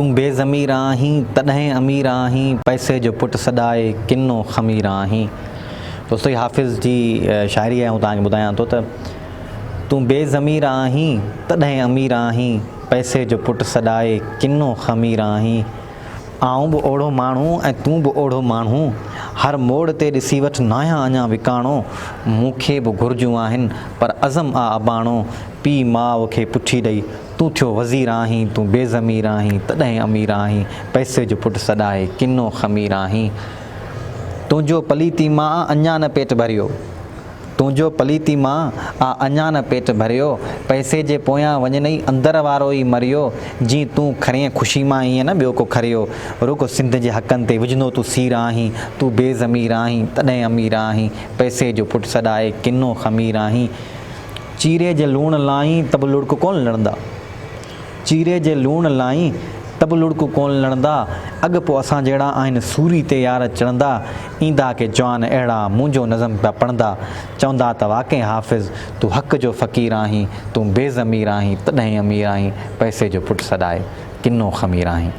तूं बेज़मीर आहीं तॾहिं अमीर आहीं, पैसे जो पुट सॾाए किनो ख़मीर आहीं। दोस्तो ये हाफ़िज़ जी शाइरी है, तव्हांखे ॿुधायां थो त तूं बेज़मीर आहीं तॾहिं अमीर आहीं, पैसे जो पुट सॾाए किनो ख़मीर आहीं। आऊं बि ओढ़ो माण्हू ऐं तूं बि ओढ़ो माण्हू, हर मोड़ ते ॾिसी वठि नाहियां अञा विकाणो। मूंखे बि घुरिजूं आहिनि पर अज़म आ अबाणो, पीउ माउ खे पुठी ॾेई तूं थियो वज़ीर आहीं। तूं बेज़मीर आहीं तॾहिं अमीर आहीं, पैसे जो पुट सॾाए किनो ख़मीर आहीं। तुंहिंजो पलीती मां अञा न पेट भरियो, तुंहिंजो पलीती मां अञा न पेट भरियो, पैसे जे पोयां वञनई अंदर वारो ई मरियो। जीअं तूं खरीं ख़ुशी मां ईअं न ॿियो को खरियो, रुॻो सिंध जे हक़नि ते विझंदो तूं सीर आहीं। तूं बेज़मीर आहीं तॾहिं अमीर आहीं, पैसे जो पुट सॾाए किनो ख़मीर आहीं। चीरे जे लूणु लाहीं त बि लुड़क कोन लणंदा, चीरे जे लूणु लाहीं त बि लुड़क कोन लणंदा। अॻु पोइ असां जहिड़ा आहिनि सूरी ते यार चढ़ंदा, ईंदा के जवान अहिड़ा मुंहिंजो नज़म पिया पढ़ंदा। चवंदा त वाक़ई हाफ़िज़ तूं हक़ जो फ़क़ीर आहीं, तूं बेज़मीर आहीं तॾहिं अमीर आहीं, पैसे जो पुट सॾाए किनो ख़मीर आहीं।